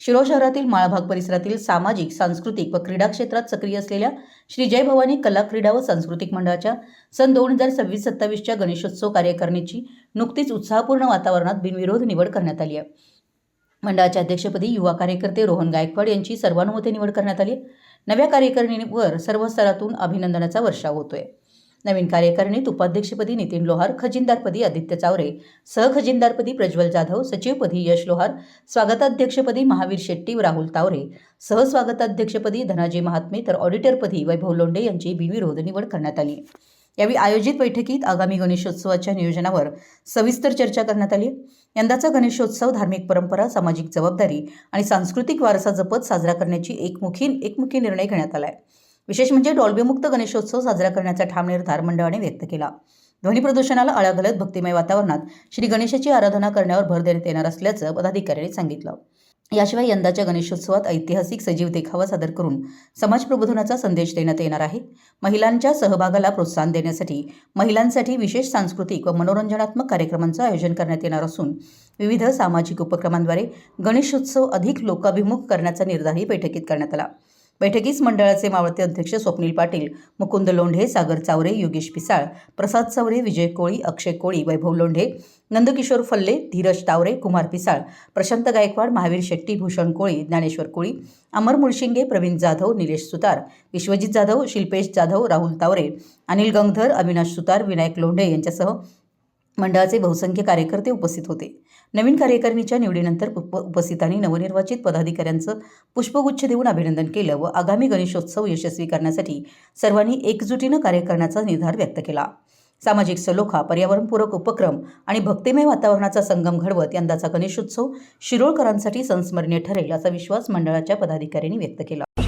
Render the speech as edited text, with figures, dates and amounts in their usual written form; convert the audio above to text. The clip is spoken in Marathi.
शिरोळ शहरातील माळभाग परिसरातील सामाजिक, सांस्कृतिक व क्रीडा क्षेत्रात सक्रिय असलेल्या श्री जय भवानी कला क्रीडा व सांस्कृतिक मंडळाच्या सन 2026-27च्या गणेशोत्सव कार्यकारिणीची नुकतीच उत्साहपूर्ण वातावरणात बिनविरोध निवड करण्यात आली आहे। मंडळाच्या अध्यक्षपदी युवा कार्यकर्ते रोहन गायकवाड यांची सर्वानुमते निवड करण्यात आली। नव्या कार्यकारिणीवर सर्व स्तरातून अभिनंदनाचा वर्षाव होतोय। नवीन कार्यकारिणीत उपाध्यक्षपदी नितीन लोहार, खजिनदारपदी आदित्य चावरे, सहखजिनदारपदी प्रज्वल जाधव, सचिवपदी यश लोहार, स्वागताध्यक्षपदी महावीर शेट्टी व राहुल तावरे, सहस्वागताध्यक्षपदी धनाजी महात्मे तर ऑडिटरपदी वैभव लोंढे यांची बिनविरोध निवड करण्यात आली। यावेळी आयोजित बैठकीत आगामी गणेशोत्सवाच्या नियोजनावर सविस्तर चर्चा करण्यात आली। यंदाचा गणेशोत्सव धार्मिक परंपरा, सामाजिक जबाबदारी आणि सांस्कृतिक वारसा जपत साजरा करण्याची एकमुखी निर्णय घेण्यात आला आहे। विशेष म्हणजे डॉल्बीमुक्त गणेशोत्सव साजरा करण्याचा ठाम निर्धार मंडळाने व्यक्त केला। ध्वनी प्रदूषणाला आळा घालत भक्तिमय वातावरणात श्री गणेशाची आराधना करण्यावर भर देण्यात येणार असल्याचं पदाधिकाऱ्यांनी सांगितलं। याशिवाय यंदाच्या गणेशोत्सवात ऐतिहासिक सजीव देखावा सादर करून समाज प्रबोधनाचा संदेश देण्यात येणार आहे। महिलांच्या सहभागाला प्रोत्साहन देण्यासाठी महिलांसाठी विशेष सांस्कृतिक व मनोरंजनात्मक कार्यक्रमांचं आयोजन करण्यात येणार असून विविध सामाजिक उपक्रमांद्वारे गणेशोत्सव अधिक लोकाभिमुख करण्याचा निर्धारही बैठकीत करण्यात आला। बैठकीस मंडळाचे मावळते अध्यक्ष स्वप्नील पाटील, मुकुंद लोंढे, सागर चावरे, योगेश पिसाळ, प्रसाद चावरे, विजय कोळी, अक्षय कोळी, वैभव लोंढे, नंदकिशोर फल्ले, धीरज तावरे, कुमार पिसाळ, प्रशांत गायकवाड, महावीर शेट्टी, भूषण कोळी, ज्ञानेश्वर कोळी, अमर मुळशिंगे, प्रवीण जाधव, निलेश सुतार, विश्वजित जाधव, शिल्पेश जाधव, राहुल तावरे, अनिल गंगधर, अविनाश सुतार, विनायक लोंढे यांच्यासह मंडळाचे बहुसंख्य कार्यकर्ते उपस्थित होते। नवीन कार्यकारिणीच्या निवडीनंतर उपस्थितांनी नवनिर्वाचित पदाधिकाऱ्यांचं पुष्पगुच्छ देऊन अभिनंदन केलं व आगामी गणेशोत्सव यशस्वी करण्यासाठी सर्वांनी एकजुटीनं कार्य करण्याचा निर्धार व्यक्त केला। सामाजिक सलोखा, पर्यावरणपूरक उपक्रम आणि भक्तिमय वातावरणाचा संगम घडवत यंदाचा गणेशोत्सव शिरोळकरांसाठी संस्मरणीय ठरेल असा विश्वास मंडळाच्या पदाधिकाऱ्यांनी व्यक्त केला।